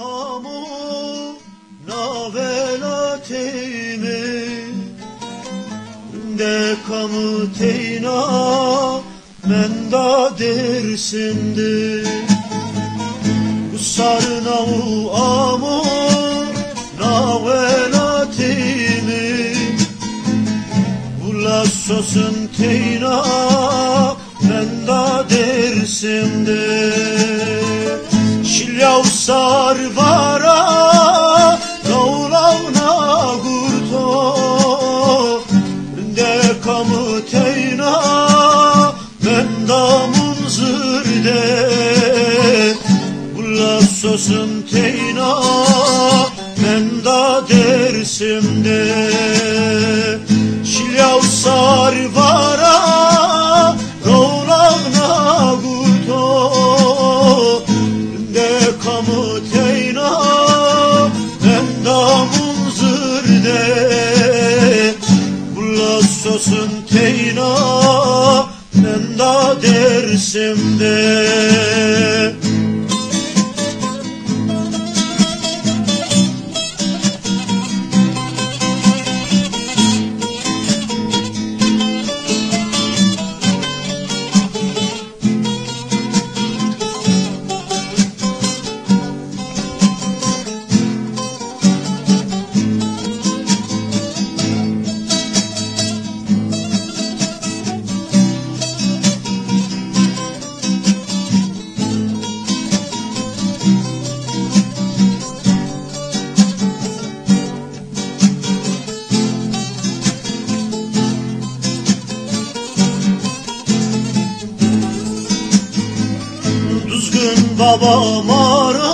amu navelateyme de kamı teyna men da dersinde bu sarınavu amu navelateyme ula sosun teyna men da dersinde Şilyav sarvara Davlavna gurto De kamı teyna Ben da munzırde Bulla sosun teyna Ben da dersimde Şilyav sarvara Davlavna gurto kamı teyna ben da munzırde Bulla sosun teyna ben da dersimde Düzgün baba mara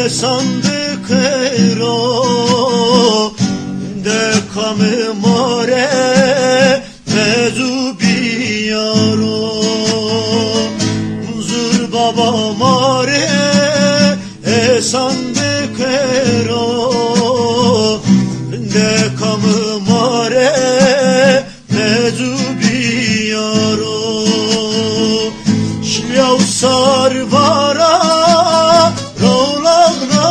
esandı kero de kamı more mezu biyaro Muzur baba mare esandı kero de kamı more mezu biyaro Şilyav sarvara Ravlagna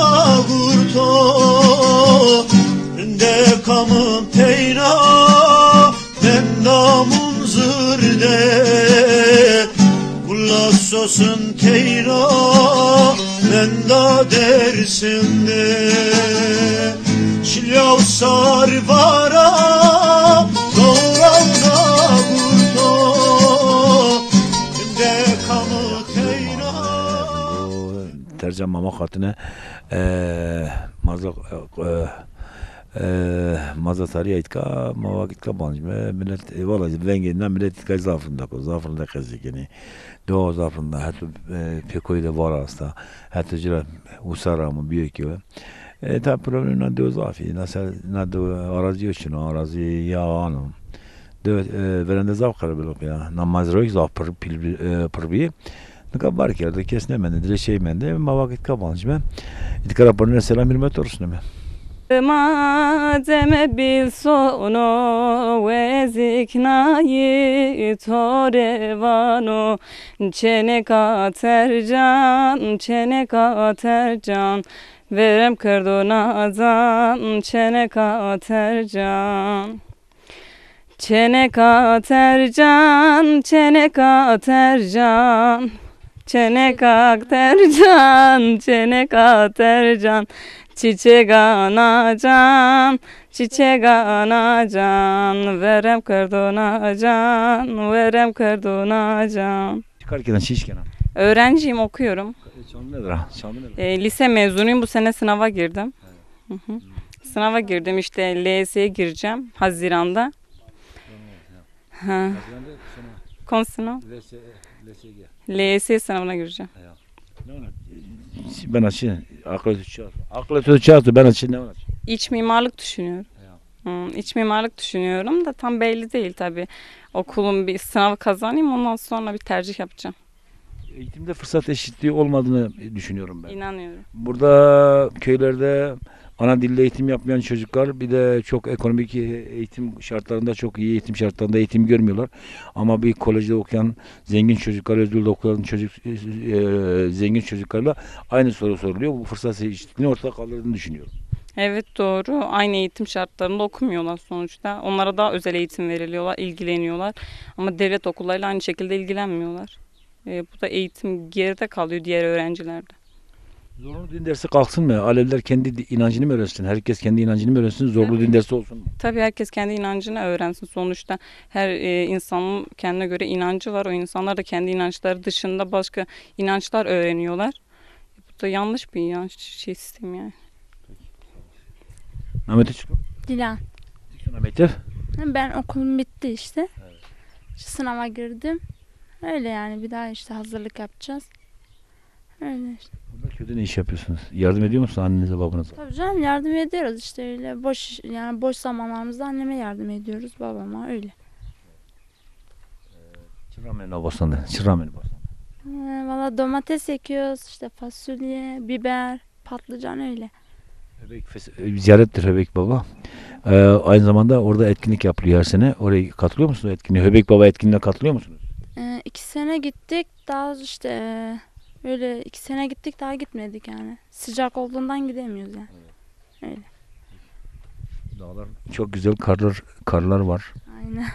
gurto De kamım teyna Ben da munzırde Bulla sosun teyna Ben da dersimde Şilyav sarvara Ravlagna gurto tercüme hatine mazatari etka mavakit kabancı millet vallahi venginden millet etka zafrında kazık yani doğu zafrında hatta pekoyu da var aslında hatta cira usara mı büyük gibi ta problem ne de zafi nasıl ne de arazi için arazi yağanım de verende zafkar bilok ya namaz roy zaf bir Neka bark yerde kesnemende dile şeymende mavakit kabancı ben itkaraparına selam hürmet olsun me Madem bil sono ve ziknayi torevano çene katercan verem kırdonazan çene katercan Çene katercan Çene katercan Çiçek anacan Verem kırdonacan Çıkarken şişken Öğrenciyim, okuyorum. Şanlı Lise mezunuyum, bu sene sınava girdim. Sınava girdim işte LS'ye gireceğim Haziran'da. Konsınav. LS sınavına gireceğim. Ben açayım. Aklı tutacağız. Ben açayım. Ne var? İç mimarlık düşünüyorum. İç mimarlık düşünüyorum da tam belli değil tabii. Okulun bir sınavı kazanayım, ondan sonra bir tercih yapacağım. Eğitimde fırsat eşitliği olmadığını düşünüyorum ben. İnanıyorum. Burada köylerde ana dilde eğitim yapmayan çocuklar bir de çok ekonomik eğitim şartlarında çok iyi eğitim şartlarında eğitim görmüyorlar. Ama bir kolejde okuyan zengin çocuklar, Özgür'de okuyan zengin çocuklarla aynı soru soruluyor. Bu fırsat eşitliğini ortada kaldırdığını düşünüyorum. Evet doğru. Aynı eğitim şartlarında okumuyorlar sonuçta. Onlara daha özel eğitim veriliyorlar, ilgileniyorlar. Ama devlet okullarıyla aynı şekilde ilgilenmiyorlar. Bu da eğitim geride kalıyor diğer öğrencilerde. Zorunlu din dersi kalksın mı? Aleviler kendi inancını mı öğrensin? Herkes kendi inancını mı öğrensin? Zorlu din dersi olsun mu? Tabii herkes kendi inancını öğrensin. Sonuçta her insanın kendine göre inancı var. O insanlar da kendi inançları dışında başka inançlar öğreniyorlar. Bu da yanlış bir inanç sistemi yani. Ahmet Uçlu. Dilan. Ahmet. Ben okulum bitti işte. İşte sınava girdim. Öyle yani bir daha işte hazırlık yapacağız. Öyle işte. Burada köyde ne iş yapıyorsunuz? Yardım ediyor musun annenize babanıza? Tabii canım yardım ediyoruz işte öyle boş zamanlarımızda anneme yardım ediyoruz babama öyle. Çırramen'in Obasan'da. Çırramen'in Obasan'da. Valla domates ekiyoruz işte fasulye, biber, patlıcan öyle. Ziyarettir Höbek Baba. Aynı zamanda orada etkinlik yapılıyor her sene. Oraya katılıyor musunuz etkinliğe? Höbek Baba etkinliğine katılıyor musunuz? 2 sene gittik daha işte öyle 2 sene gittik daha gitmedik yani. Sıcak olduğundan gidemiyoruz yani. Öyle. Dağlar çok güzel karlar var. Aynen.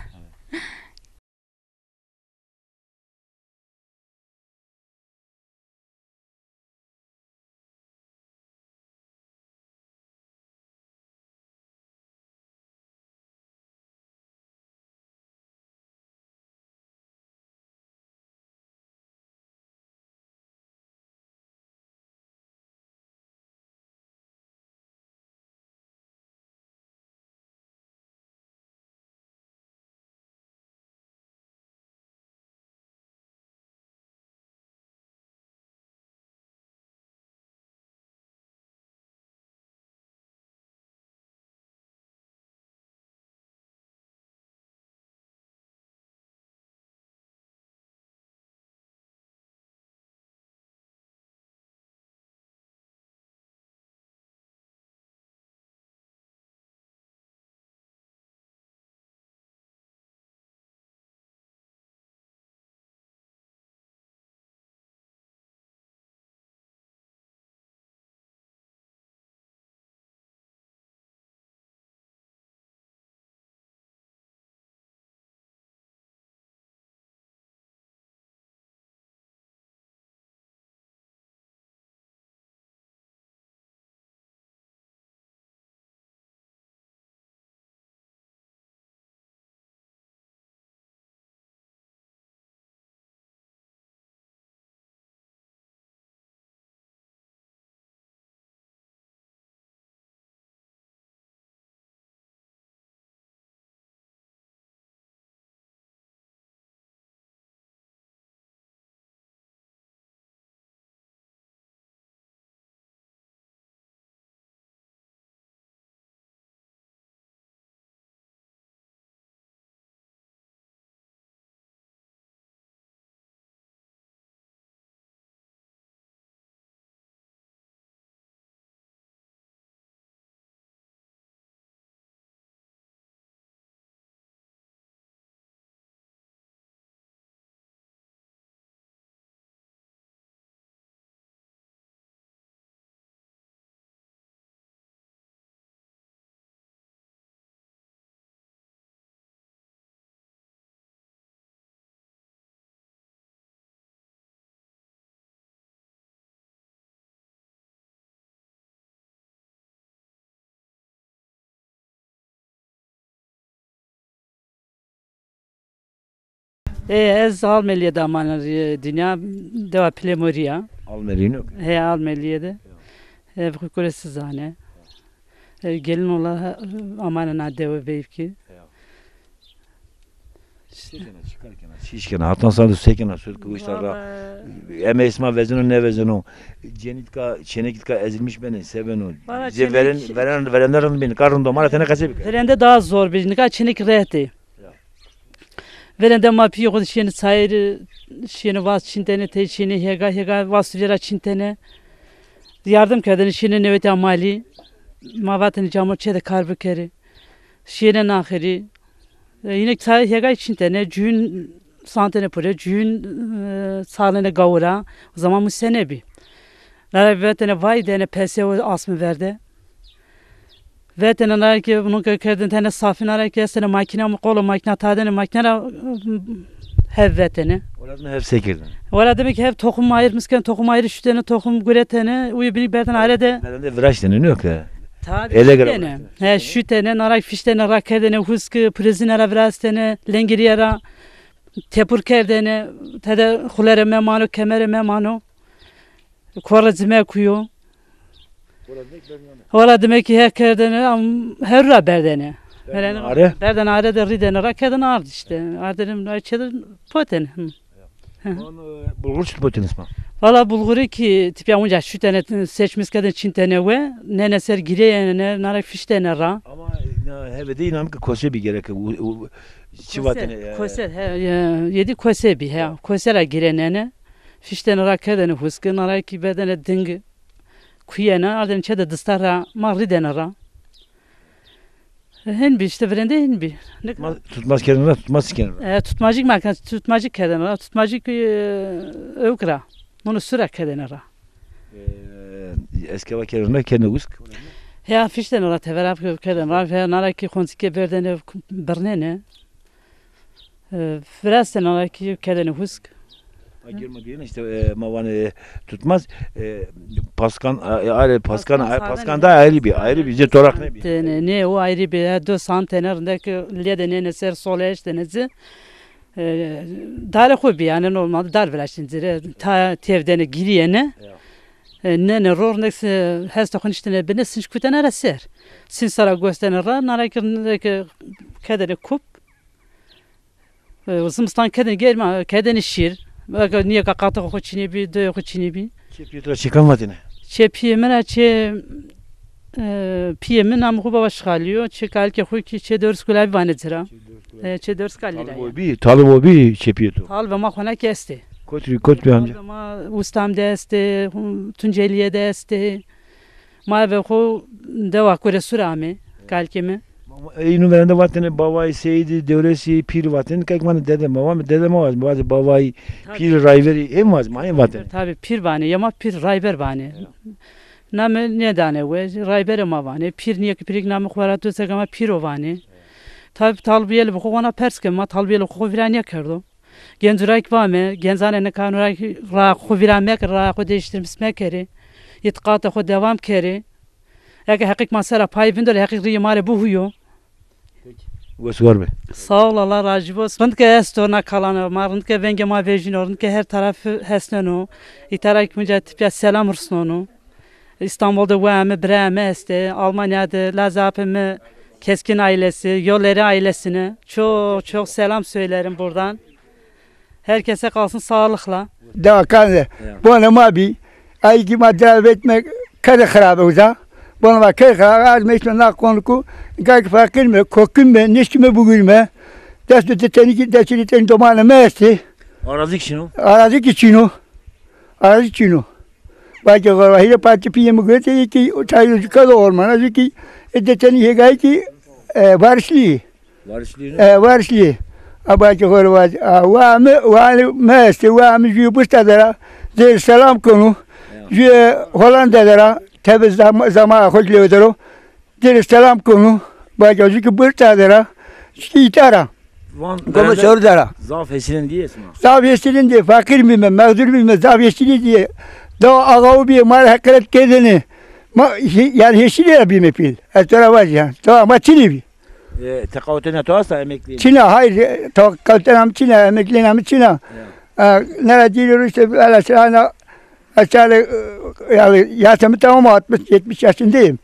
Ez Almeliye'de aman dünya deva Plemoria. Almeri'nin yok. He Almeliye'de. Kukuresi zane. Gelin ola amanına deva beyki. Şişken, hatan sandı sekena söz kıvışlarla. Eme isma vezeno ne vezeno. Cenitka, çenekitka ezilmiş beni, seven o. Verenlerin beni, karın domara tene kaçı. Verende daha zor bir nika çenik rehti. Verende mapi yok şeni sayır şeni vas çintene te şeni hega vas vira çintene. Yardım kadını şeni nöbet amali. mavatını camur çede karbu keri. Şiine nahiri. Yine say hega içinde ne cün santene pure cün sağlene gavura. O zaman mu senebi. Nara vetene vay dene pese asmı verdi. Vetene nara ki bunu kökerdin tane safin nara ki sene makine mi kolu makine tadene makine hev vetene. Orada hep sekirdin. Orada demek ki hep tohum ayırmışken tohum ayrı şu tane tohum güretene uyu binik berden ayrıda. Ben de viraj deniyor yok ya. Tabii Ele şu göre tane. He şu tane narak fiştene rakerdene huskı prizinera virastene lengiriyera tepur kerdene tede hulere memano kemere memano korazime kuyu. Orada demek ki her kerdene her raberdene. Berden ağrı da ridene rakerden ağrı işte. Ağrıdenim açıdan poten. Bulgur süt potiniz mi? Valla bulguru ki tipi amca şu tane seçmiş kadar Çin tane ve ne neser gireye ne narak fiş tane ra. Ama heve de inanın ki kose bir gerek. Çivatene. Koser yedi kose bir he. Kosera girene fiş tane ra kadar huskı narak ki bedene dingi. Kuyena arden çede distara marri dene ra. Hen bir işte verende hen bir. Tutmaz kendine tutmaz kendine. Tutmacık makinesi tutmacık kedene tutmacık övkra. Bunu süre kedene ra. Eski vakerine kendi usk. Ya fişten ora teverap kedene ra ve naraki konsike berdene bernene. Vrasten naraki kedene husk. Girme diyen işte mavanı tutmaz. Paskan ayrı paskan da ayrı bir torak ne bir. Ne o ayrı bir 2 santimetrindeki ledene neser soleş denezi. Dar koy bir yani normalde dar velaşınca ta tevdene giriyene. Ne rornex hasta konuştene bene sinç kutana raser. Sin sara göstene ra narakirndeki kedere kup. Uzumstan kedene gelme kedene şir. Bak niye kakata koçini bir de koçini bir. Çepiyotra çıkan vatine. Çepiyemera çe piyemin amku baba şalıyor. Çe kalke huy ki çe dörs kulabi vanetira. Çe dörs kalira. Talıp o bir çepiyotro. Talbe ma kona kesti. Kot bir amca. Ma ustam deste, Tunceliye deste. Ma ve ko deva kure surame kalkeme. Eynu verende vatene bavay seydi devresi pir vaten kakman dedem babam var bavay pir rayveri em var mı vaten. Tabii pir bane yama pir rayber bane. Name ne dane ve rayber ma bane pir niye ki pirik name kvaratu segama pir o bane. Tabii talbiyeli bu kona perske ma talbiyeli ko viraniye kerdo. Genzurak vame genzane ne kanurak ra ko viramek ra ko değiştirmek kere. İtkata ko devam kere. Eğer hakik masara payvindor hakik riyamare bu huyo. Vesvar be. Sağ ol Allah razı olsun. Rıntke estona kalan var. Rıntke venge ma vejin rıntke her tarafı hesneno. İtarak mücadele selam rısnonu. İstanbul'da vame breme este. Almanya'da lazapeme keskin ailesi, yolları ailesine çok selam söylerim buradan. Herkese kalsın sağlıkla. Da kanı. Bana mabi ay ki madde etmek kada kharabe uza. Bana bak kaya azmeşme nak konuku gayk fakir mi kokun mi nişkime bugülme deste teteni deste teteni domana mesti Arazik şunu. arazi çino bak ya var hile parti piyemi göte ki çaylıcı kalı ormana ki teteni hegay ki varışlı abak ya var mesti jü bustadara de selam konu jü Hollanda'da tabi zaman hoşluyordu. Deri selam konu. Bacı ki bırtadara. İtara. Como sordara. Zaf esilin diye ismi. Zaf esilin diye fakir miyim, mağdur miyim, zaf esilin diye. Da ağav bir mal hakaret kedeni. Yani esilin yapayım pil. Etara var ya. Tamam maçili bir. Tekavütüne tuğasa emekliyim. Çina hayır. Tekavütüne Çina emekliyim Çina. Nerede diyoruz işte alaşana aşağı yani yaşamı tamam 60-70 yaşındayım.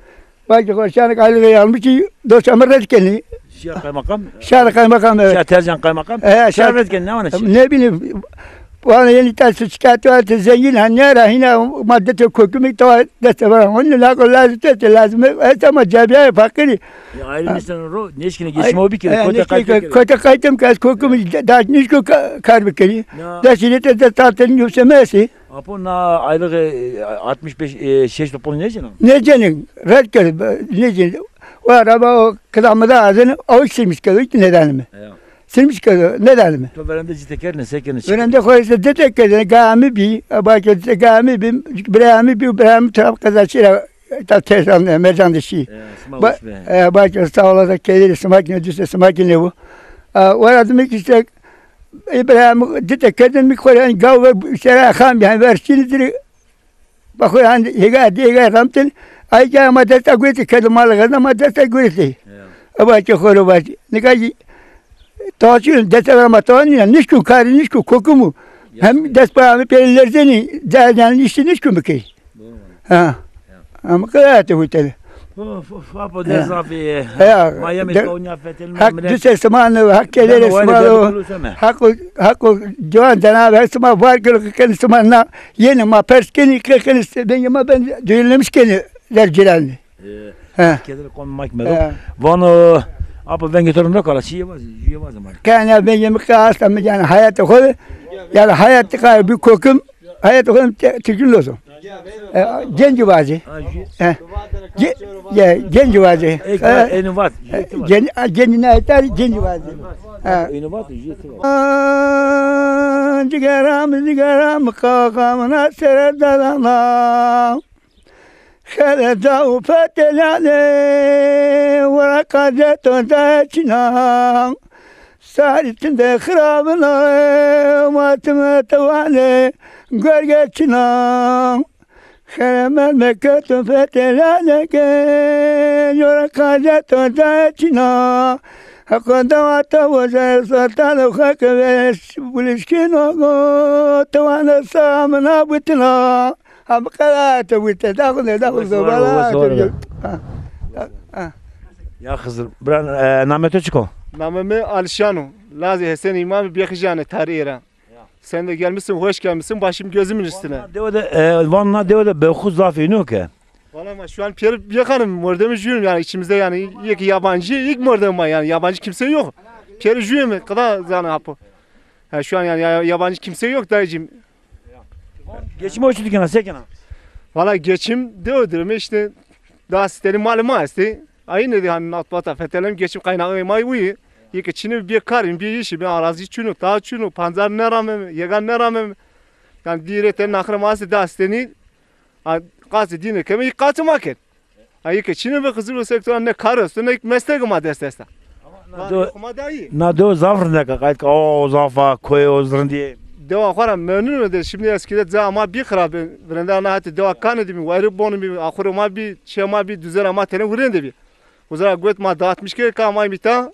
Bak aşağı kaylığı almış ki dost amret kendini. Şah kaymakam. Şah kaymakam evet. Şah tercan kaymakam. Şah amret kendini ne var? Ne bileyim bana yeni taşı çıkartıyor zengin hanyara yine madde kokumu da deste var onun lazım ama cebiye fakiri Ayrılmışsan ro neşkine geçme bir kere kota kaydım kas kokumu da nişko karbikeli da şimdi de tatın yükselmesi Apo na aylık 65 şeş topon ne canım? ne canın red kar ne canın o araba o kıdamda ağzını avuç silmiş kalıyor neden mi? Silmiş kalıyor neden mi? To verende citeker ne sekene çık. Verende koysa deteker gami bir bakıyor gami bir Brahmi taraf kazançıyla ta tesan mercan şey. Bakıyor sağ olacak kedir makine düşse makine bu. O arada işte İbrahim detekerden mi koyan gav şera kham yani versinidir. Bakıyor hani hega ramten ayca madde güveti kelmalı gazda madde güveti. Bakıyor koru var. Ne kadar taşın deseverama tani nişku kari nişku kokumu. Hem desparamı perilerzeni derden işi nişku mu ki? Ha. Ama kadar bu tele. Apo dezafi. Miami konya fetel hak düşe samanı hak kelere samanı hak Joan Cenab-ı Hak var ki kendisi samanı yeni ma perskeni kendisi ben düğünlemiş kendi dercilerini. Kedir konmak mı? Vano Apo ben götürümde kala şey var ama. Kana ben yemek asla yani hayatı koy yani hayatı kay bir kokum hayatı koy tükür olsun. Genci vazı. Genci vazı. Eni var. Genci ne eter genci vazı. Eni var. Cigaram kakamına serdalanam. Khaleda fatelane varakadeto daçinan. Saritinde khrabına matme tavane görgeçinan. Kharamel mekatun fatelane varakadeto daçinan. Hakında vata vazar sartan khakveş buluşkino tavana samna bitna. Ama kadar tabii dağılır zobala. Ya Hızır, ben namete çıko. Nameme Alişano. Lazi Hesen İmam Biyakıcane tarihi. Sen de gelmişsin, hoş gelmişsin. Başım gözümün üstüne. Vanna devede beyhuz zafi ne ki? Valla şu an Piyeri Biyakan'ım mordemi jüyüm yani içimizde yani ilk yabancı ilk mordem var yani yabancı kimse yok. Piyeri jüyüm kadar zana hapı. Şu an yani yabancı kimse yok dayıcım. Geçim o çocuk yana sekena. Valla geçim diyordur işte daha sitenin maluma işte. Aynı de hani natbata fetelem geçim kaynağı may uyu. Yeke Çin'i bir karın bir işi bir arazi çunu ta çunu panzar ne ramem yegan ne ramem. Yani direten nakraması da siteni Gazı dine kemi kaçı maket. Yeke Çin'i bir kızıl sektörün ne karısı ne meslek madestesta. Na do zafr ne kayıt o zafa koy ozrun diye. Deva khara memnun öder şimdi eskide zama bir khara brenda na hat deva kan edimi varı bonu bir akhuru ma bir şema bir düzen ama tene vurende bir uzara göt ma dağıtmış ki kamay bita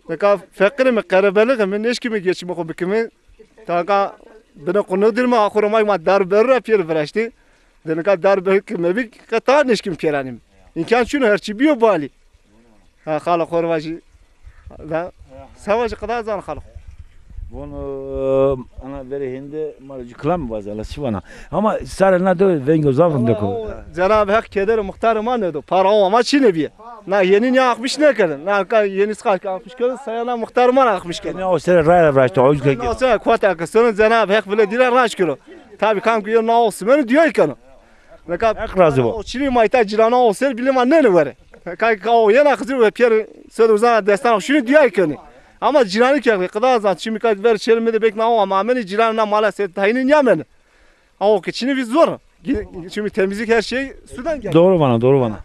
ne ka fakir mi karabalık mi neş kimi geçimi ko bikimi ta bana konudur ma akhuru ma dar berra pir verashti ne ka dar ber kimi bir kata neş kim piranim imkan şunu her şey biyo bali ha khala khorvaji da savaş kadar zan khala Bunu ana veri hindi maracı kılam bazı şivana ama sarına da vengo zavın da ko. Cenab-ı Hak keder muhtarım anladı. Para ama Çin'e bir. Na yeni ne akmış ne kadar. Na yeni kalk akmış kadar sayana muhtarım akmış kadar. Ne o sene rayla vraştı o yüzden. O sene kuata kasının Cenab-ı Hak bile diler raş kilo. Tabii kan kuyor ne olsun ben diyor ki. Ne kadar razı bu. O Çin'i mayta cilana olsa bilim anne ne var. Kay o yana kızı ve Pierre sözü destan şunu diyor ki. Ama cilanı ki kadar zat şimdi kad ver çelmede bekle ama ameni cilanına maalesef tayinin yamen. O keçini biz zor. Şimdi temizlik her şey sudan geliyor. Doğru bana.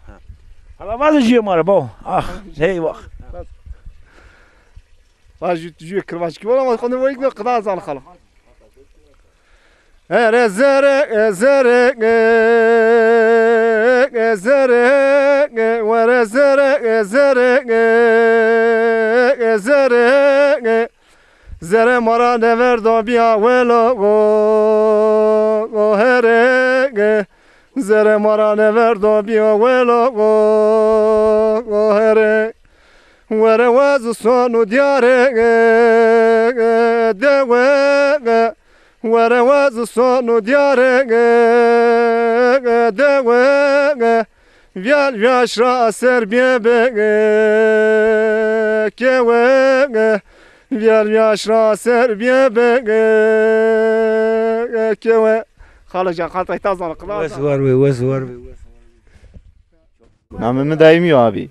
Hala bazı jiyem araba. Ah hey bak. Bazı jüye kırbaç gibi ama konu var ki kadar zan khalı. Zere Zere mara never do bia velo go here Zere mara never do bia velo go here Where was sonu diare dewe Were waz sonu diyare de Vyal yaşra serbiye kewe Vyal yaşra serbiye kewe Khalacan kaltay tazan kılar. Wes var ve wes var ve. Namımı daimiyor abi.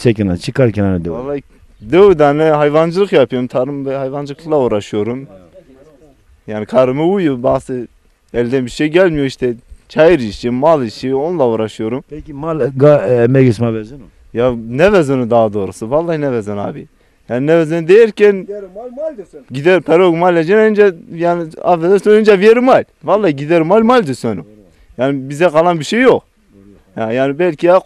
Çekin çıkarken hani de. Vallahi doğudan hayvancılık yapıyorum. Tarım ve hayvancılıkla uğraşıyorum. Yani karımı uyuyor. Bazı elden bir şey gelmiyor işte. Çayır işi, mal işi onunla uğraşıyorum. Peki mal emek isma vezin o. Ya ne vezini daha doğrusu. Vallahi ne vezin abi. Yani ne vezin derken gider perok mal önce yani affedersin önce verir mal. Vallahi gider mal desin. Yani bize kalan bir şey yok. Yani belki ya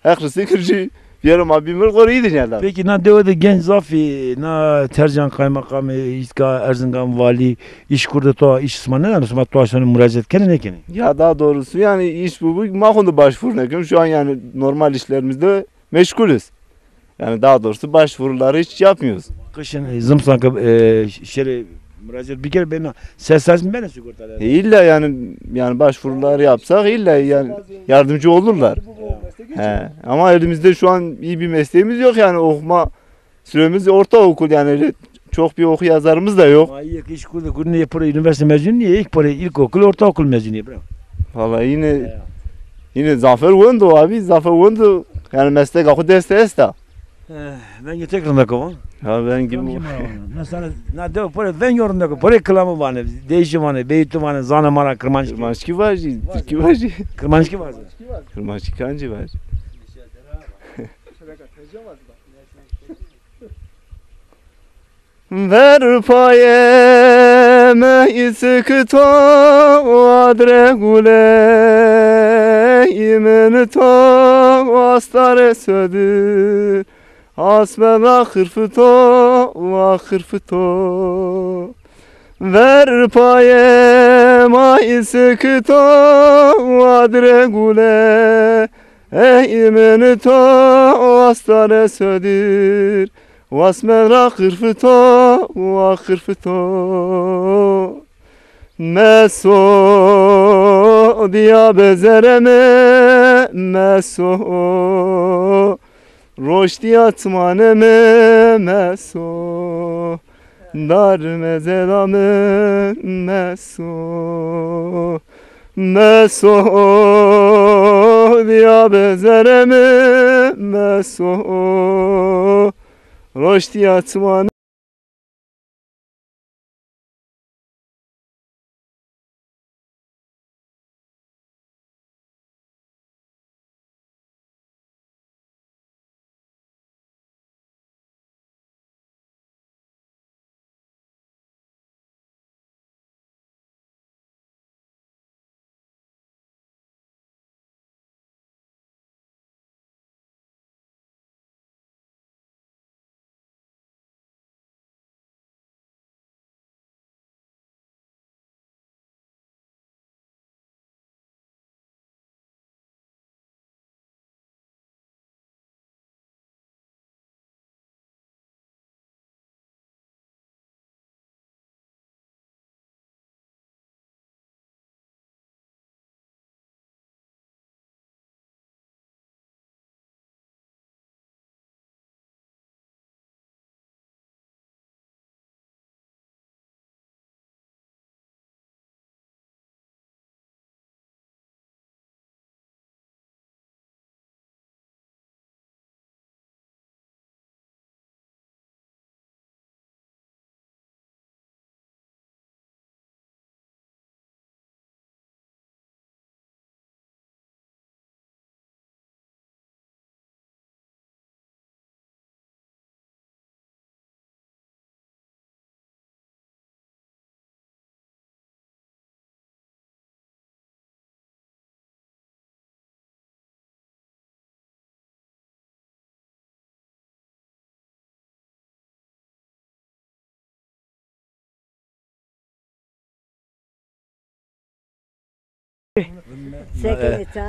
haklısın kırıcı yarım abi bir koruydu yani. Peki na devede genç zafi na tercan kaymakamı İSKA Erzincan vali iş kurdu to iş ismanı yani sma to aşanın müracaat kene ne kene? Ya daha doğrusu yani iş bu makonda başvuru ne şu an yani normal işlerimizde meşgulüz. Yani daha doğrusu başvuruları hiç yapmıyoruz. Kışın zımsanka şere müracaat bir kere ben ses mi ben sigortalar. İlla yani başvuruları yapsak illa yani yardımcı olurlar. Ama elimizde şu an iyi bir mesleğimiz yok yani okuma süremiz ortaokul yani öyle çok bir oku yazarımız da yok. Ama iyi iş kurdu kurdu yapıyor üniversite mezunu niye ilkokul ortaokul mezunu bırak. Vallahi yine Zafer Wendo abi Zafer Wendo yani meslek akı desteği de. Ben tekrar da kovan. Ya ben gibi. Mesela na dev pore ben yorumda ko pore kılamı var ne değişim var ne beytu var ne zana mara kırmançki. Kırmançki var ji, Türkiye var ji. Kırmançki var. Kırmançki kancı var. Ver payeme sıkı adre gule imen to astare södü asme vahırfıto ver payeme sıkı adre gule imen to astare södür Vasmen vahırfıto Meso diya bezereme Meso Roşti atmaneme Meso Dar mezelame Meso Meso diya bezereme Meso Roşti atmanı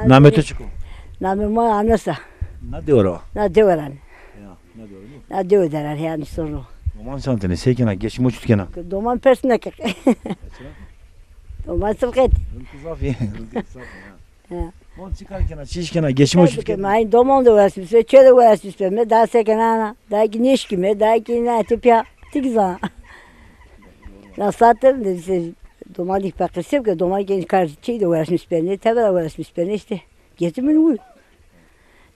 Namete çıkı. Namı anasa. Ne diyor o? Na diyoran. Ne diyor? Na diyoran yani soru. Doman santene sekena geçim uçut kena. Doman persine kek. Doman sırket. Zafi. Ha. Mon çıkar kena şiş kena geçim uçut Tabii ki kena. main doman da uğraşmış. Çöde uğraşmış. Daha sekena ana. Daha ki neş kimi. Daha ki ne tipya. Tigza. Nasatım da işte doman ihbakırsam ki doman genç karşıçıyı da uğraşmış beni. Tabii uğraşmış beni işte. Getimin uy.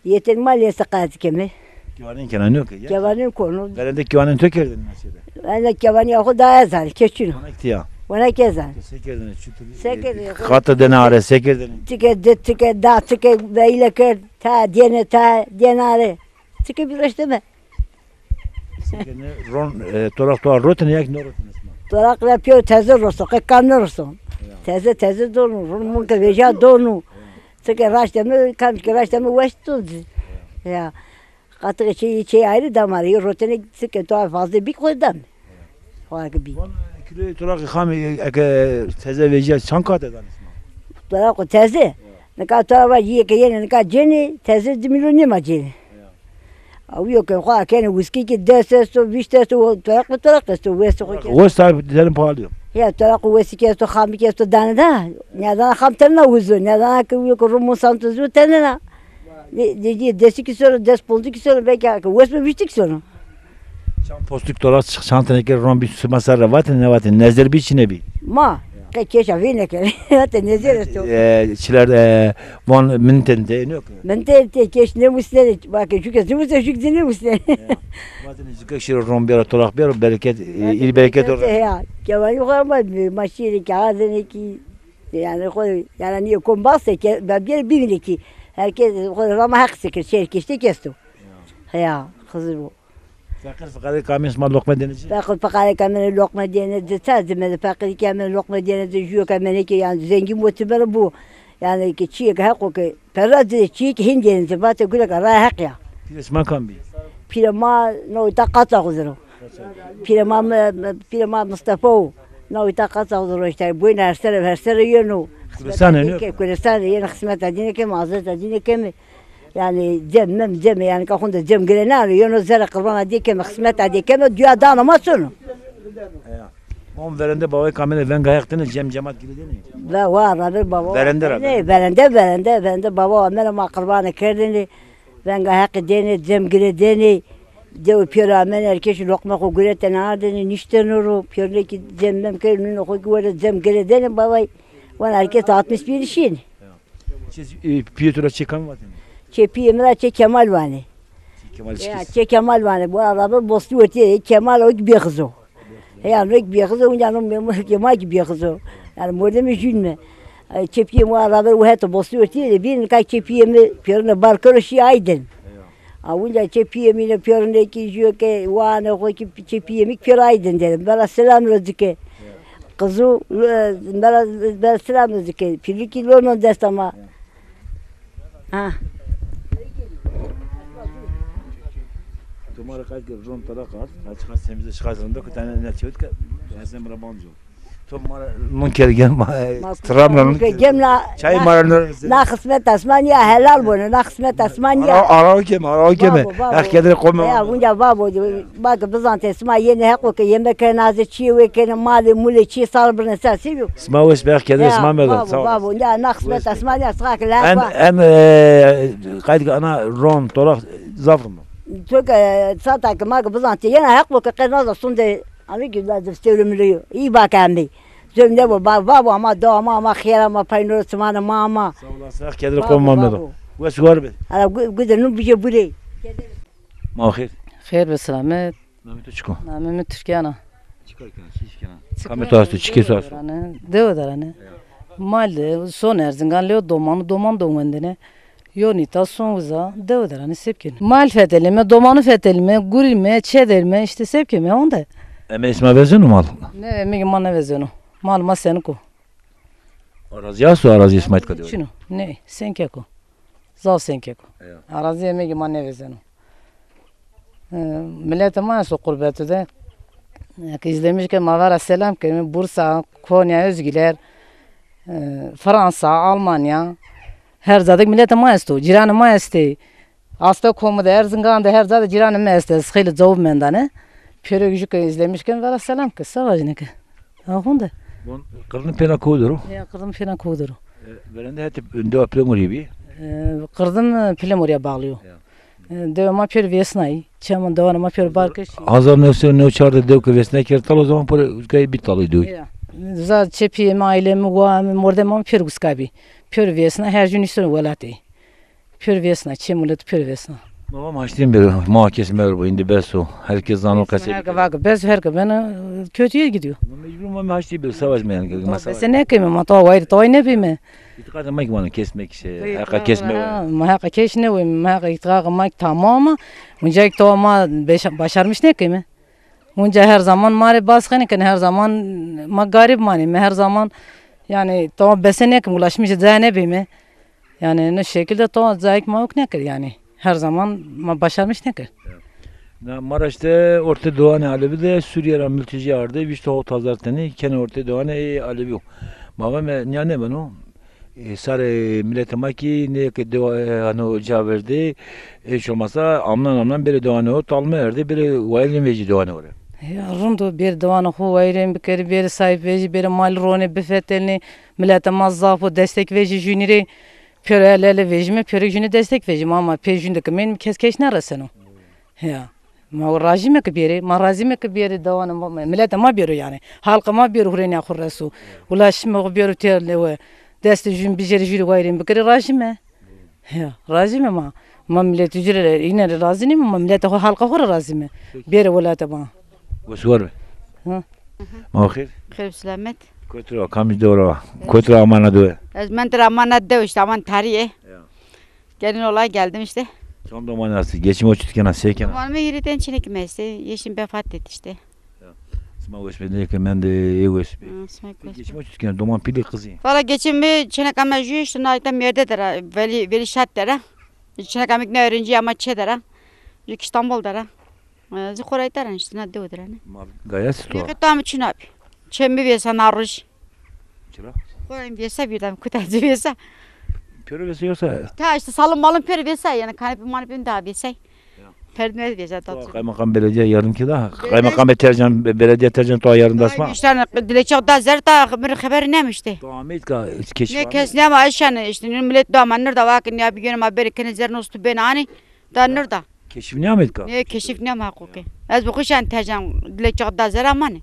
Yeterim maliyesi kazı kimi. Güvanin kena ne yok ya. Kevanın konu. Verende güvanin tökerdin nasıl? Ben de kevanı yahu daha yazar. Keçin. Ona ihtiya. Ona kezer. Sekerdin çütü. Sekerdin. Katı denare sekerdin. Tike da tike beyle kır. Ta denare. Tike bir işte mi? Sekerdin ron torak torak roten yak ne roten isma. Torak yapıyor teze rosto. Kanlı rosto. Teze donu. Rumun ke veja donu. Tike raşta mı kam ki raşta mı ulaştı. Ya. Katı şey ayrı damarı. Rotene tike torak fazla bir koydum. Farkı bir. Kilo torak khami teze veja çankat eden isma. Torak o teze. Ne kadar torak var yiye ke yene ne kadar ceni teze dimilyon ne ma ceni. Aviyo ke khoa kene whisky ki desesto viştesto torak testo vesto ke. O sahibi dilerim pahalı. Ya torak whisky kesto khami kesto danada. Ne dana khamterna uzu. Ne dana ke yok rumun santuzu tenena. Desi ki sonra des poldu ki sonra belki whisky viştik sonra. Çan postuk torak çantaneke ron bir sümasar ravaten ne vaten nezler bir içine bir. Ma. Ke keşa vine ke. Hatta nezir esto. Çiler von mintende ne yok. Ben te keş ne mustere. Bak şu kez ne mustere şu ne mustere. Vaten zikak şir ron bir torak bir bereket il bereket olur. Ya. Kevan yok ama maşiri ki ağzını ki yani koy yani niye kombası ki ben bir ki herkes ama hak sekir şirkette kesto. Ya hazır bu. Fakir fakir kamis mal lokma denici. Fakir kamera lokma denici tazime fakir kamera lokma denici şu kamera ki yani zengin muhtemelen bu. Yani ki çiğ hakkı ki perrazı çiğ hin denici batı güle kara hak ya. Piresman kan bir. Pirama no takata kuzuru. Pirama Mustafa no takata kuzuru işte bu her sene yönü. Kürsan yeni kısmet adine ki mazeret adine ki yani cem yani kahunda cem girenar yönü zara kurban diye ki kısmet adine ki dünya dağılma sonu. On verende baba kamera ven gayaktını cemaat gibi değil mi? Ve var abi baba. Verende ne verende baba amela ma kurbanı kerdini ven gayak deni cem gire deni de piramen erkeş lokma ko gureten ardeni niştenuru pirleki cemmem kernini ko gure cem gire deni baba van herkes 61 işin. Siz piyotura çıkan var değil mi? Çepi emra Kemal vani. Kemal vani bu araba bostu öteye Kemal o gibi kızı. Yani o gibi kızı ondan Kemal gibi kızı. Yani modemi jünme. Çepi mu araba o hatta bostu öteye bir ne çepi mi pirne barkar şey aydın. Avunca çepi mi ne pirne ki joke vani o ki çepi mi pir aydın dedim. Bana selam rızıke. Kızı bana selam rızıke. Pirli lonun destama. Ha. Tomara kaç gün ron tara kaç kaç semize çıkarsın da kutane ne çevit ki sen bana boncu. Tomara münker gelme tramla Gemla çay maranır. Na kısmet Osmaniye helal bunu na kısmet Osmaniye. Ara keme. Herkese koyma. Ya bunca babo bak bizan tesma yeni hakkı ki yemek naze çiğ ve kene mali muli çiğ salbırne sesi yok. Sma ve sber kede sma meda. Babo ya na kısmet Osmaniye sıkak la. En kayıt ana ron torak zafrım. Çok satak mag bizan yeni hakkı ki kırmızı sunde abi güzel söylemiyor. İyi bak abi. Zömde bu babo ama doğma ama khira ama paynor smana mama. Sağ olasın. Herkese koyma meda. Ve sugar be. Ala güzel bir şey buraya. Mahir. Xeyr ve selamet. Namı çıkın. Namı Türkiye'na. Çıkarken şişkena. Kamet astı çıkı sağ. Devo darane. Mal son Erzincan leo doman domandene. Yoni ta son uza devo darane sepkin. Mal fetelime, domanı fetelime, gurilme, çederme işte sepkime onda. Eme isma vezenu mal. Ne mi mana vezenu. Mal ma senko. Arazi yasu arazi İsmail kadar. Çino. Ne? Senkeko. Zav senkeko. Arazi mi mana vezenu. Millete ma so kurbeti de. İzlemiş ki Mavara Selam ki Bursa, Konya, Özgüler, Fransa, Almanya, her zadık millete maesto, ciranı maesto. Asta komuda Erzincan'da her zadık ciranı maesto, sıkıyla zavub mendane. Pörögücük izlemişken valla selam kız savacını ki. Ahunda. Kırdım pena kovduru. Ya kırdım falan kovduru. Verende hep önde aplen oraya bir. Kırdım film oraya bağlıyor. Devama pör vesnayı. Çaman devama pör barkış. Hazar ne uçardı dev ki vesne kertal o zaman para uzgay bit alıydı. Za çepi ailemi wa mordemam pör guskabi. Pör vesna her gün üstüne velati. Pör vesna çemulet pör vesna. Babam haçtayım bir mahkesi merhaba indi beso. Herkes zanı kaseti. Herke vaka bez herke bana kötüye gidiyor. Mecbur mami haçtayım bir savaşmayan. Mesela ne kime mata vayr toy ne bime. İtikadın mayk bana kesmek şey. Haka kesme. Mahaka keşne ve mahaka itikaga mayk tamam. Muncak toma başarmış ne kime. Munca her zaman mare baskını kan her zaman magarib mani her zaman yani toma besene kim ulaşmış zane bime. Yani ne şekilde toma zayık mavuk ne kır yani. Her zaman başarmış ne kır. Maraş'ta Orta Doğu Alevi de Suriye'den mülteci vardı. İşte o tazartını kendi Orta Doğu Alevi yok. Babam ne ben o? Sarı milletime ki ne ki hani cevap verdi. Hiç olmazsa amnan biri doğanı o talma erdi biri vaylin veci doğanı oraya. Rundu bir doğanı hu vaylin bir kere bir sahip veci bir mal rone bifetelni milletime zafı destek veci jüniri pörelele vecime pörek jüni destek vecim ama pejünde ki benim keskeş neresi o? Ya. Ma rajime ki biri, ma razime ki biri doğanı milletime biri yani. Halkıma biri hurene kurresu. Ulaşma biri terle ve deste jün bijeri jüri vaylin bir kere rajime. Ya rajime ma. Ma millet ücreler yine razı değil mi? Ma millet halka hura razı mı? Biri velate bana. Vasuvar mı? Ha. Mahir. Kırıp selamet. Kötü kamış doğru. Kötü amana doğru. Ben de amanat dev işte aman tarihe. Gelin olay geldim işte. Tam da manası. Geçim uçutken asıyken. Aman mı yürüden çinek mesi. Yeşim vefat etti işte. Sma göçmedi ki ben de ev göçmedi. Geçim uçutken doman pili kızı. Valla geçim bir çinek ama jüy işte naytan yerde dera. Veli şat dera. Çinek amik ne öğrenci ama çe dera. Yük İstanbul dera. Zikoray dera işte ne dev dera. Gayet sto. Yük tam için abi. Çembi vesa naruş. Çıra. Koyayım vesa birden kutacı vesa. Pörü vesa yoksa. Ta işte salın malın pörü vesa yani kanepi manipim daha vesa. Perdine vesa tatlı. Kaymakam belediye yarınki daha. Kaymakam tercan belediye tercan to yarındasma. İşte dilekçe da zerta bir haber neymişti. Tamam ka keşif. Ne kes ne ama işane işte millet da manır da vakin ya bir gün haberi kenizlerin üstü ben ani da nır da. Keşif ne Ahmet ka? Ne keşif ne hakuki. Az bu kuşan tercan dilekçe da zera mani.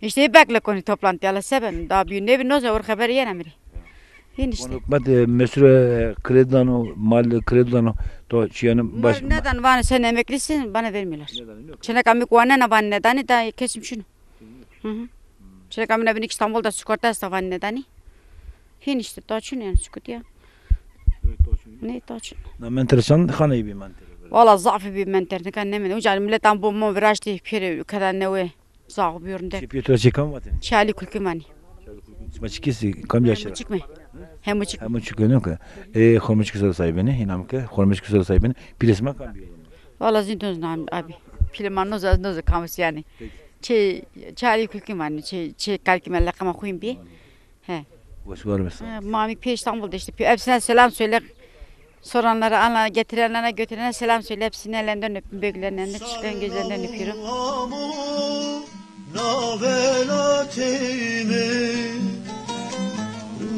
İşte bekle konu toplantı ala seben daha bir ne bir noza or haberi yenemiri. Yine işte. Hükümet mesure kredilano mal kredilano to çiyanın baş. Neden bana sen emeklisin bana vermiyorlar. Çenek amik vana bana nedeni da kesim şunu. Çenek amik ne İstanbul'da sigortası var nedeni. Yine işte taçın yani sigorta. Ne taçın? Na mentersan xanayı bir menter. Valla zafı bir menter ne kan ne mi? Ucar milletten bu mu virajlı piri kadar ne ve zafı bir yönde. Pietro çekam var. Çali kulkimani. Maçkisi kam yaşar. Çıkma. Hem uçuk. Hem uçuk ne ki? Hormuç kısır sahibini hinam ki hormuç kısır sahibini pilisma kam bir. Valla zintoz nam abi. Pilman noza kamus yani. Çali kulkimani kalkimelle kama koyayım bir. He. Vasuvar mesela. Mami İstanbul'da işte hepsine selam söyle. Soranlara, ana getirenlere, götürene selam söyle. Hepsini ellerinden öpün, büyüklerinden de küçüklerin gözlerinden öpüyorum.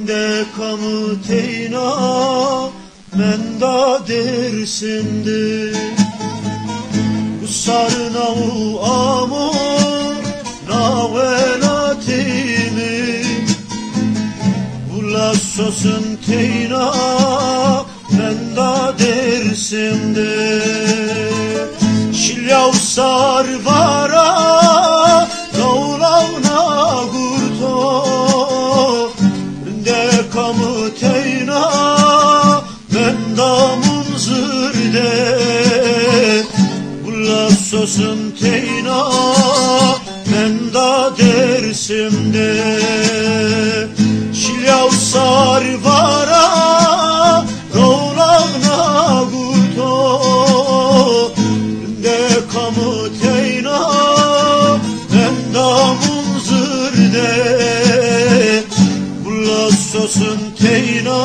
De kamu teyna men da dersinde bu sarına u amu na velatimi ula sosun teyna men da dersinde şilyav sarvara davlavna gurto de kamu teyna men da munzırde ula sosun teyna men da dersimde şilyav sarvara davlavna gurto de kamu teyna men da munzırde sosun teyna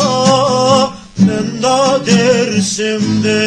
men da dersimde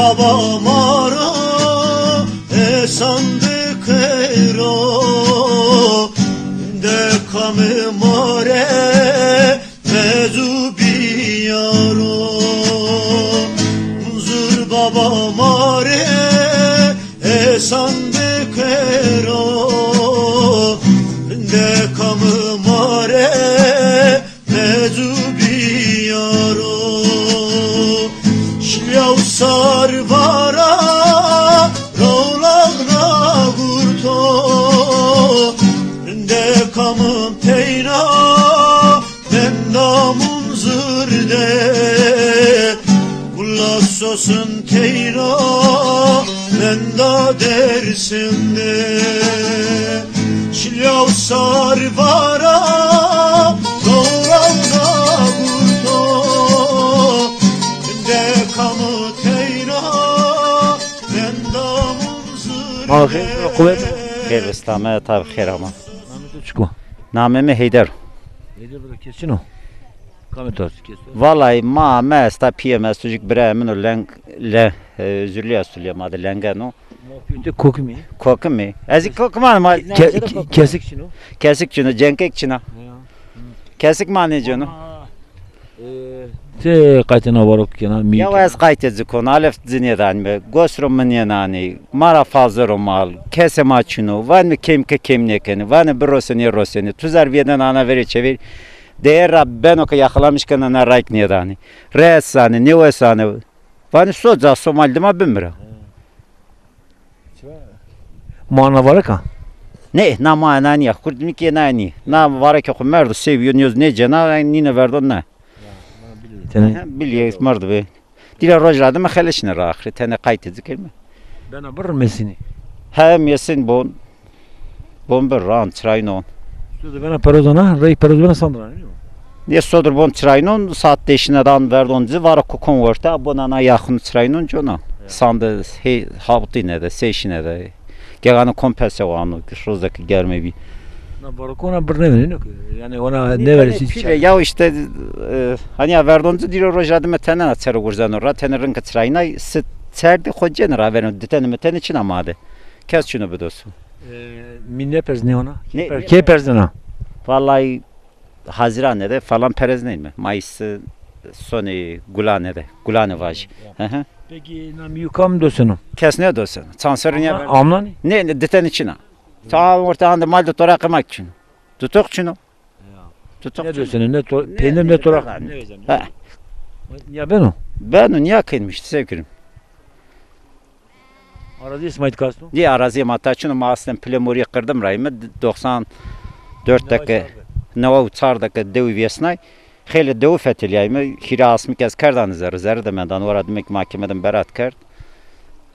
baba mara sandık ero de kamı mare mezu biyaro Huzur baba mare sandık ero de kamı mare mezu biyaro Şilyav sarvara Rovlağına gurto De kamım teyna Bendamın zırde Kulak sosun teyna Benda dersinde Şilyav sarvara Rovlağına gurto De kamı teyna خیر استامه تا خیر اما چکو نامه هیدر Nedir burada kesin o? Kametas kesin. Vallahi ma mesta PMS çocuk bremen o zürlüya söylüyorum adı lengano Muhabbeti koku mu? koku mu ezik koku mu ama Kesik için o. kesik çino cenkek çino kesik mani çino Te kaytına varıp yana mi? ya ez kaytezi konu alef zinyedan be gosrum menyenani mara fazla romal kesema çino van mi kemke kemnekeni van broseni roseni tuzar veden ana veri çevir değer rabben o ki yakalamışken ana rayk niyedani resani nevesani van soca somaldıma bimra Mana varık ha? ne nama nani kurdum ki nani na var ki merdo seviyorsunuz ne cana nine verdon ne biliyor merdo be dile rojladı mı xeleşine rahri tane kaytezi kelme Ben bir mesini. hem yesin bon bir ran traynon Sözü bana perozana, rey perozana sandıran değil mi? ne sodur bon traynon saat 5'inden verdoncu var ko konverta bonana yakın traynon cona sandı he hafti de seşine de Geganı kompense o anı rozdaki germe bir. Na barkona bir ne veriyor ki? Yani ona ne verirsin? Ya işte hani ya verdoncu dilo rojladı metenen atsarı gurzan ora tenerin katrayna serdi hojen ra verin deten meten için amadı. Kes şunu bir dostu. Minne perz ne ona? Ne? Ke perz ne? Vallahi Haziran'da falan perez değil mi? Mayıs sonu Gulane vaj. Peki nam yukam dosunum. Kes ne dosun? Çansarın ya. Amlan? Ne deten içine. Ta ortağında mal tutora kımak için. Tutuk için o. Tutuk. Ne dosunum? Ne peynir ne torak? Ne vereceğim? Ya ben o. Ben o niye kıymıştı sevgilim? Arazi İsmail Kastum. Diye araziye mataçını maasten plemoriye kırdım rayımı 94'deki nova uçardaki dev vesnay. Xeyli dev fetilyayımı hira asmı kez kardan zerre de mendan orada demek mahkemeden berat kard.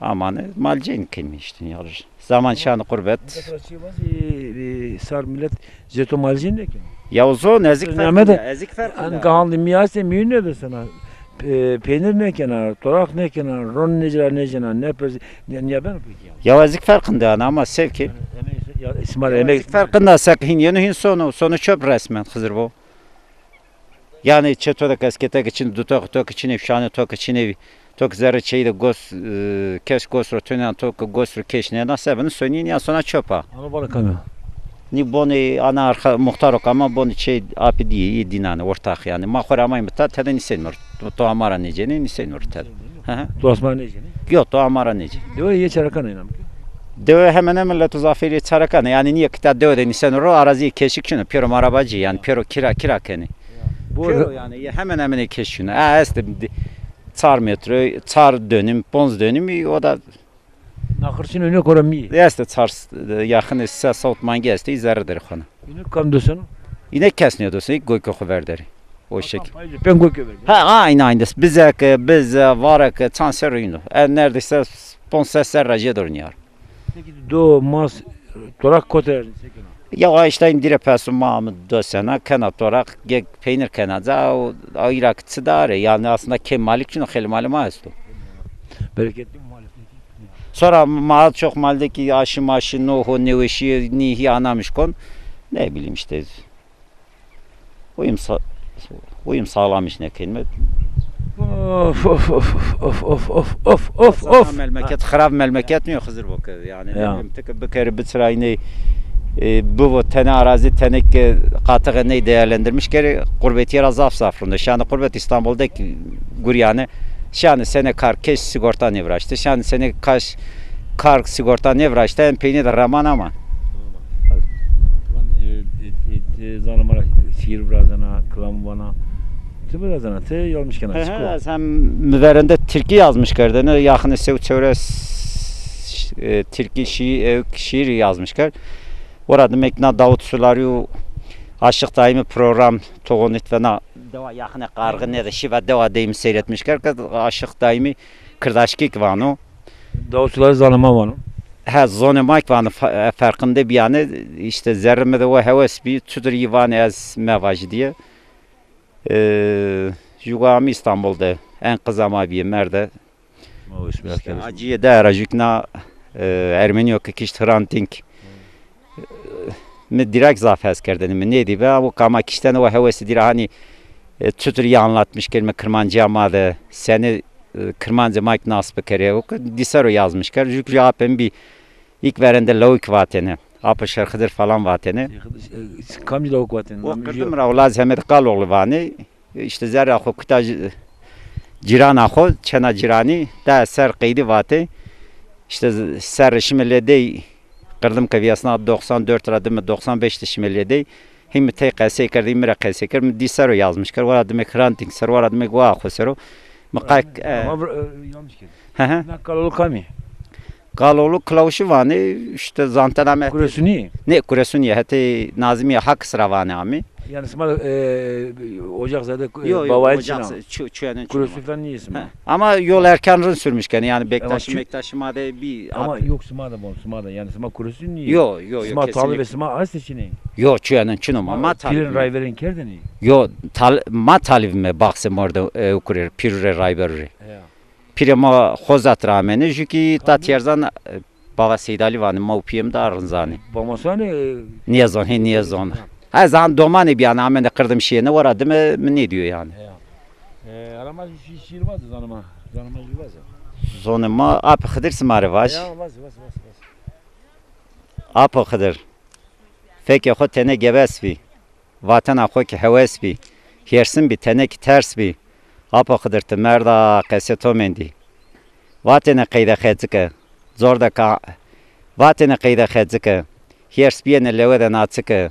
Aman malceyn kıymıştın yalır. Zaman şanı kurbet. Sar millet jeto malceyn ne ki? Ya o zo nezik farkında. Ezik farkında. An gahanlı miyase mühün ne de sana? Peynir ne kenar, torak ne kenar, ron ne kenar, ne perzi. Niye ben peki? Ya ezik farkında ama sevki. İsmail emek. Ezik farkında sakhin yeni sonu çöp resmen Hızır bu. Yani çetoda kasketek için dutok için efşane tok için evi. Tok zerre şeyde keş gosro tünen tok gosro keşne nasıl bunu söyleyin ya sonra çöpa. Ama bana kamyon. Ni boni ana arka muhtar ama boni şey api diye dinane ortak yani. Mahkuramayım ta teden isenmir. To amara neceni isenmir ted. To asmar neceni? Yok to amara neceni. Döve ye çarakan inam. Döve hemen millet uzafiri çarakan yani niye kita döve isenmir arazi keşik şunu piro arabacı yani piro kira keni. Bu yani hemen keşine. Este çar metre, çar dönüm, bonz dönümü o da nakırçın önüne koyam iyi. Este çar yakın size savutman geldi izarıdır xana. Yine kam dosun. Yine kesniyor dosun ilk goyko verderi. O şekil. Ben goyko verdim. Ha aynı. Biz varak çanser oyunu. Neredeyse sponsor raje durnuyor. Peki do mas torak koter. Ya işte indire pesu mamı dösene kanat torak peynir kanaca o Irak çidare yani aslında kemalik için xeyli maluma است. Bereketli muhalefet. Sonra mal çok maldeki aşı nohu neveşi nihi anamış kon ne bileyim işte uyum sağlamış ne kelime. Of of of of of of of of. Memleket harap memleket mi Hızır bakır yani. Ya. Tık bir kere bir sırayını bu tane arazi tenek katığı ne değerlendirmiş kere kurbet yer azaf safrında. Şanı kurbet İstanbul'daki guryane şanı sene kar keş sigorta nevraştı. Şanı sene kaş kar sigorta nevraştı. En peyni de raman ama. Zanımara şiir birazana, kılam bana. Te birazana, te yolmuş kenar. Sen müverrende Türkiye yazmış kerdene. Yakını sev çevre Türkiye şiir yazmış kerd. Orada mekna Davut Sularyu aşık daimi program toğunit ve na deva yakına kargı ne de şiva deva deyimi seyretmiş kerd. Aşık daimi kırdaşkik vanu. Davut Sularyu zanıma vanu. Ha zonemak vanu farkında bir yani işte zerreme de o heves bir tüdür yivan az mevacı diye. Jugami İstanbul'da en kızama bir merde. Acıya da aracıkna Ermeniyo kikiş Hrant mi direkt zafiyet kerdeni mi neydi be o kama kişiden o hevesi dire hani tütürü anlatmış kelime Kırmancı ama da seni Kırmancı mak nasıl kere o disaro yazmış ker çünkü yapın bir ilk verende lavuk vatene apı şarkıdır falan vatene Kamcı lavuk vatene o kırdım ravla Zahmet Kaloğlu vani işte zerre akho kuta ciran akho çena cirani da ser kıydı vate işte ser şimelede kırdım kaviyasına 94 radım 95 şimelede hem te qase kardim mira qase kardim disaro yazmış kar var demek Hrant ser var demek va akho sero maqak yanlış kelime. Kaloğlu kami. Kaloğlu klavuşu vani işte zantaname Kuresuni. Ne kuresuni hatta Nazmiye hak sıravane ami. Yani sma Ocakzade Yo Bavayel Çinam. Çuyanın Kuresu falan niye ismi? Ama yol erken sürmüşken yani Bektaş'ıma da bir ama yok sma da bon sma da yani sma kuresu niye? Yo sma talı ve sma az seçeneği. Yo çuyanın çunum ama Pirin rayverin kerdeni. Yo ma talibime baksım orada okurir pirre rayveri. Pirema xozat ramene çünkü tatyerzan baba Seydali vani ma upiyem da arınzani. Bamasane Niyazon. Ha zan domani bir ana amene kırdım şeyine var adı mı ne diyor yani. Aramaz şiir vardı zanıma. Zanıma vardı. Zonuma apı xıdır smari var. Ya vas. Apı xıdır. Feki xo tene gebes bi. Vatan xo ki heves bi. Yersin bi tene ki ters bi. Apı xıdır te merda qeseto mendi. Vatene qeyda xedzike. Zorda ka vatene qeyda xedzike. Yers biyene leveden atsike.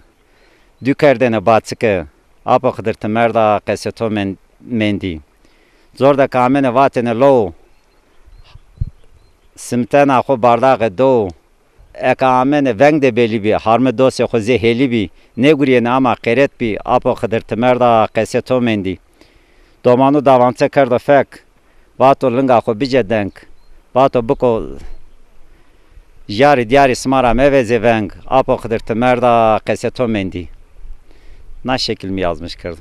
Dükerdene batsike. Apı xıdır te merda qeseto mendi. Zorda ka amene vatene lo. Simtena xo bardağı do. Eka amene veng de beli bi. Harme dosya xo zeheli bi. Ne guriye ama qeret bi. Apı xıdır te merda qeseto mendi. Domanu davantse karda fek. Vato linga xo bije denk. Vato buko jari diyari smara meveze veng. Apo xıdır te merda qeseto mendi. Na şekil mi yazmış kırdı?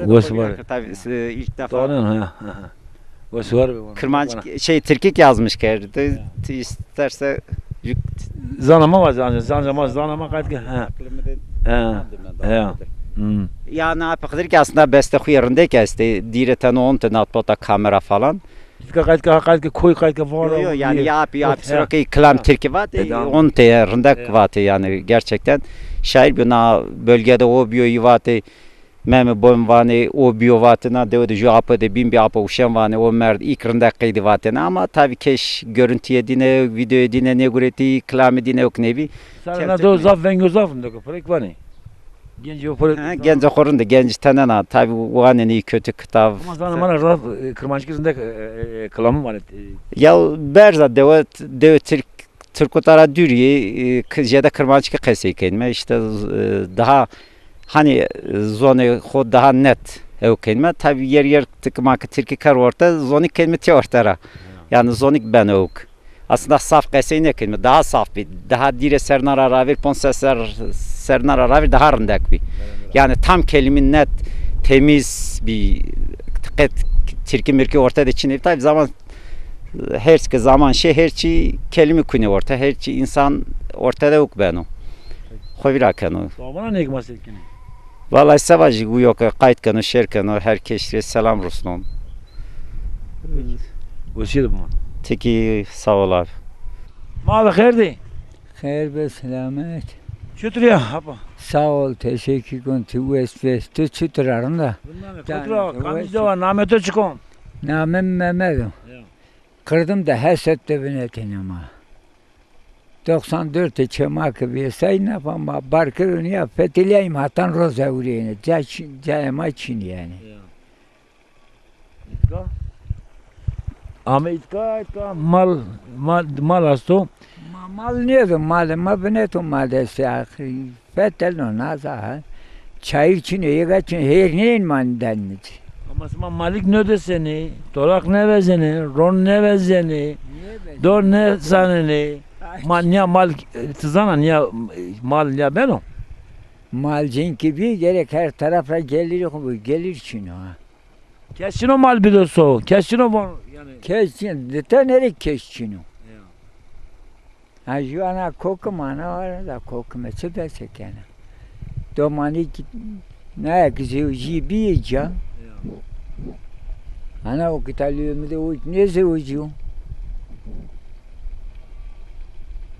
Vası var. Tabii ilk defa. Doğru Vası var. Kırmancı Türkik yazmış kırdı. İsterse zanama var zanama kaç ya ne yapılır ki aslında beste huyarında kesti. Direten on tenatpota kamera falan. Kaç koy var. Yo yani yap sürekli klam Türkiye var. On te rındak var yani gerçekten şair buna bölgede o biyo var. Meme bom vani o biyo vatına devde ju apade bin bir apa uşan vani o merd ilk rındak kaydı vatına ama tabii keş görüntüye dine videoya dine ne gureti klame dine ok nevi. Sana da zaf vengo zafım da korek vani. Genç okurunda genç tanana tabii o aneni kötü kitap. Ama zaman raf Kırmancı kızında klamı var. Ya berza dev Türkotara dürüye ya da Kırmancı kese kelime işte daha hani zone xo daha net ev kelime tabii yer tıkmak Türkiye kar orta zonik kelime te ortara. Yani zonik ben ok. Aslında saf kese ne kelime daha saf bir daha dire sernar aravir sernar aravir daha rındak bir. Yani tam kelimin net temiz bir Türkiye mirki ortada için tabii zaman her zaman her şey kelime kuni orta her şey insan ortada yok ben o. Xovirakano. Bana ne gmasılkini? Vallahi savacı bu yok kayıt kanı şerkanı herkese selam olsun. Goşiydi bu. Teki sağ ol abi. Malı herdi. Hayır be selamet. Şutur ya hapa. Sağ ol teşekkür ederim. Tu tu çıtırarım da. Kutra kanıcı var namete çıkon. Namem Mehmet'im. Kırdım da hesette binetin ama. 94'te çemak bir sayın ama barkırını ya fetileyim hatan roza uriyene. Cayma için yani. Ama itka mal asto. Mal niye mal binetum mal dese fetel no naza. Çay için yegaçın her neyin mandandı. Ama sma malik ne deseni, torak ne vezeni, ron ne vezeni, dor ne zaneni. Niye mal tızana niye mal niye ben o? Mal çünkü bir gerek her tarafa gelir için ha. Kesin o mal bir de so, kesin o bon yani. Kesin, de nereye kesin o? Ha şu ana koku mana var da koku mesela desek yani. Domani ne güzel bir can. Ana o kitabımı da o ne seviyor?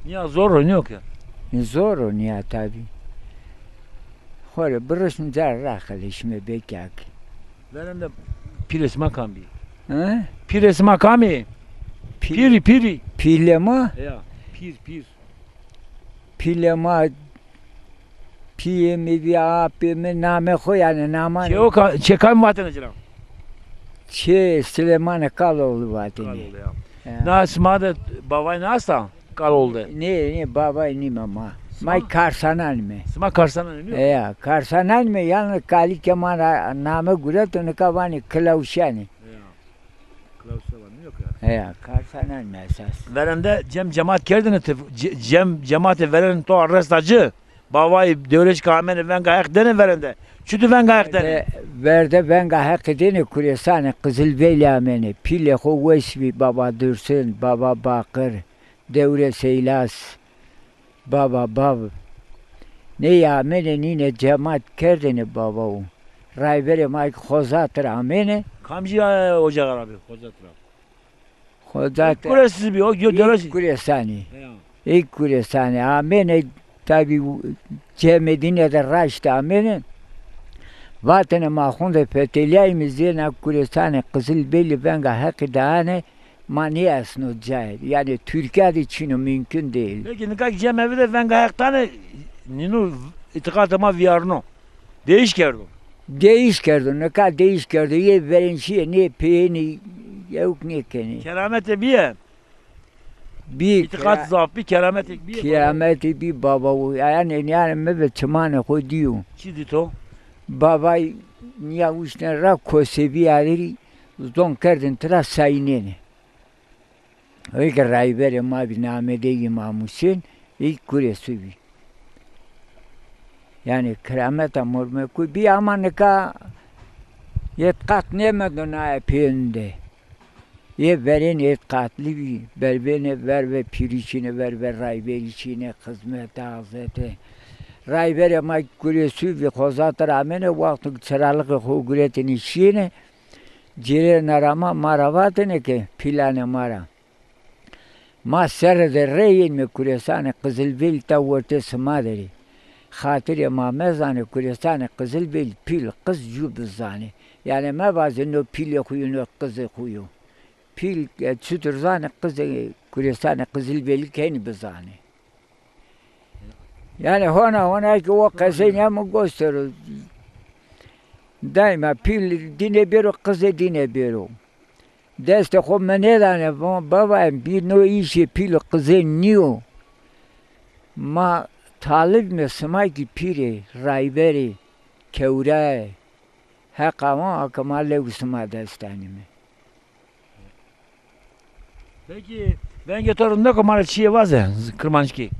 Niye zor oynuyor ki? Zor oynuyor tabii. Hore burasını da rakılışma bekak. Benim de pires makami. Ha? Pires makami. Piri. Pilema? Ya, pir. Pilema piyemi bir apimi name koyanı naman. Çekam vatını canım. Süleyman Kaloğlu vatını. Kaloğlu ya. Nasmadı babay nasıl? Kaloğlu. Ne babay ne mama. May karsanan mı? Sma karsanan ne? Ya karsanan mı? Yani kali keman name guratını kavani klavşani. Ya. Klavşani yok ya. Karsanan mı esas? Verende cemaat kerdine cemaate veren to arrestacı. Babay devleş kamene ben gayak dene verende. Çütü ben gayak dene. Verde ben gayak dene kuresane Kızılbeyli amene. Pile hovesvi baba Dursun, baba Bakır, Devre Seylas, baba. Ne ya amene nine cemaat kerdine baba o. Raybere mayk hozatır amene. Kamcı ocak abi hozatır abi. Hozatır. Kuresiz bir o devleş. Kuresani. İlk kuresani amene. Tabi Cemedine'de raştı amenin. Vatanı mahunde feteliyemiz diyene Kuresane Kızılbeyli benga hakkı dağını maniyasını cahil. Yani Türkiye için mümkün değil. Peki ne kadar cemevi de benga hakkı ninu itikatıma viyarno. Değiş kerdu. Ne kadar değiş kerdu. Ye veren şey ne peyni yok ne keni. Keramete biye. Bir itikat zafi kerameti bir kerameti bir baba yani mebe çamane koyuyor. Çidi to. Baba niye uçtan ra kosebi aleri zon kerdin tra sayinen. Öyle rayber ma bir namede İmam Hüseyin ilk kuresi bir. Yani keramet amorme koy bir amaneka yetkat nemedon aypende. Ye veren etkatli bir berbene ver ve piriçine ver ve rayber içine hizmete hazreti. Rayber ama kuresi ve kozatır amene vakti çıralık huguretin işine cire narama maravatene ki pilane mara. Ma serde reyin mi kuresane Kızılbeyli tavırte sımaderi. Hatır ma mezane kuresane Kızılbeyli pil kız cübzane. Yani ma bazen o pil kuyunu kızı kuyu. Pil çütürzane kızı kuresane Kızılbeyli kendi bizane. Yani ona ki o kazenya mı gösterir. Daima pil dine bero kızı dine bero. Deste kome nedane baba bir no işi pil kızı niyo. Ma talib mi smaki pire rayberi kevre hakama akamalle usma destanimi. Peki ben getirdim ne kadar şey var ya Kırmançki.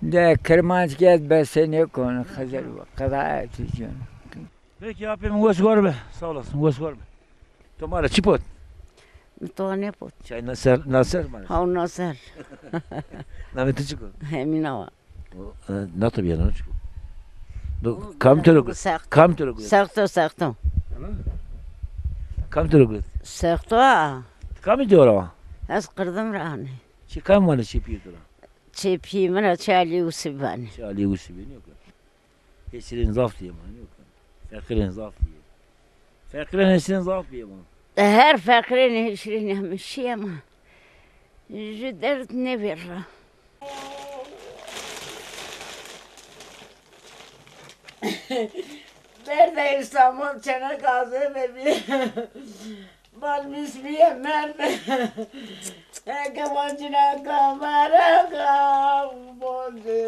De Kırmançki et besene konu hazır kadar eteceğim. Peki abim göz görme sağ olasın göz görme. Tomara çipot. To ne pot. Çay nasıl mı? Ha nasıl? Nameti çıkıyor. Eminava. Nasıl bir yana çıkıyor? Kam tırık. Sakto. Kam tırık. Sakto. Kami diyor ama. Az kırdım rahane. Çıkan var çipiyor dur. Çepiyim ana çali usibani. Çali usubi yok. Hesirin zaf diye man yok. Fakirin zaf diye. Fakirin hesirin zaf diye man. Her fakirin hişrini hemşi ama. Jüder ne verir? Nerede İstanbul Çanakkale bebi? Bal misliye nerede? Kavancına kamara kavbozu.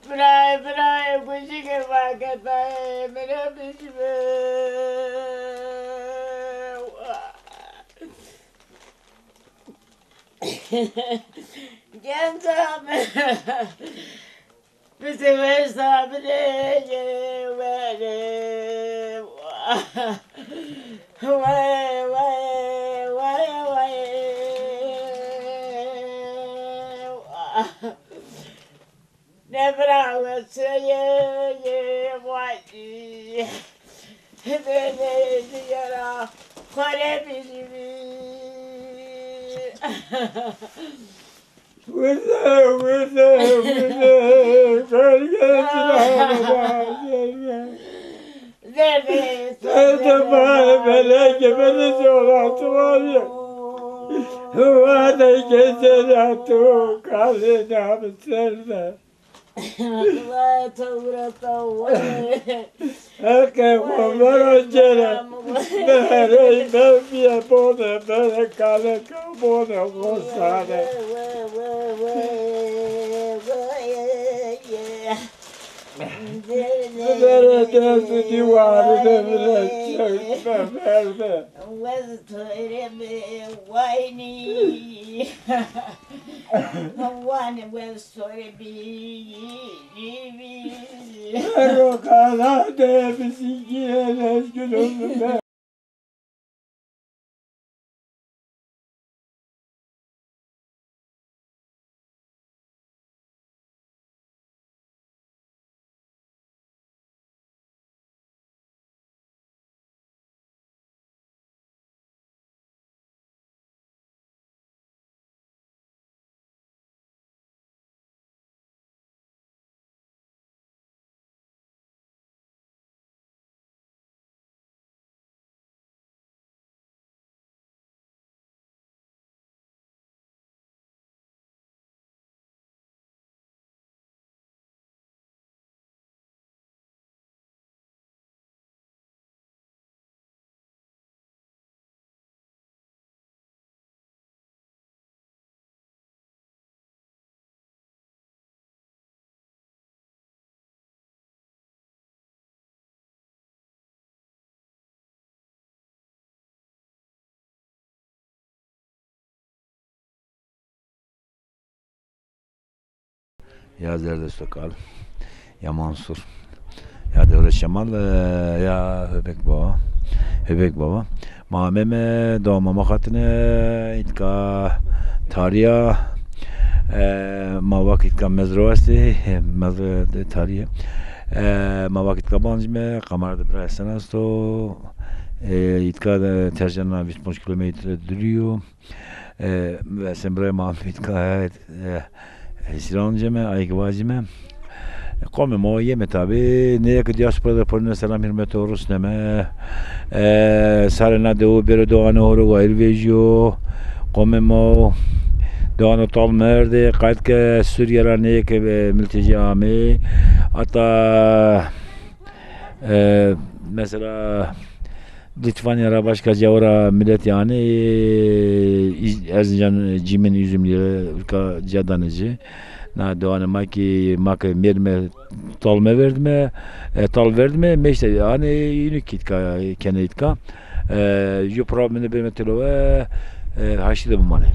Bray kuşu ke vakataye mera bişme. Genç abi. Bizi ver sabire verim. Vay vay vay vay. Ne bırakması ye vay. Beni yara kore bilimi. Vıza vıza Nerede bana melek beni soratı var ya. Huvada gezer atı kalına mısırda. Allah tavrata var. Eke onlar öncere. Merey mevmiye bone mere kale kabone gosane. Nerede divarı bile çökme verme. Vaztöyreme vayni. Vani vaztöyremi. Ero kana devisi giyene gülüm. Ya Zerdeş Tokal, ya Mansur, ya Devlet Şemal, ya Höbek Baba. Mameme doğmama katine itka tarihe, ma vakitka mezravasi, mezra tarihe, ma vakitka banjme, kamar de brasenasto, itka tercihna 25 kilometre duruyor. Ve sembre Mahmut Hesiranceme, Aygıvacime. Come mo yeme tabi. Neye ki diasporada porne selam hürmeti orus neme. Sarena deu bere doğanı oru gayr vejiyo. Come mo doğanı tal merde. Kayıt ke Suriye'ler neye ki mülteci ame. Hatta mesela Litvanya'da başka cevara millet yani Erzincan cimin üzümleri ülke cadanıcı na doğanı maki merme talme verdi tal verdi meşte yani unik itka kenetka yo problemini bir metelo haşide bu mane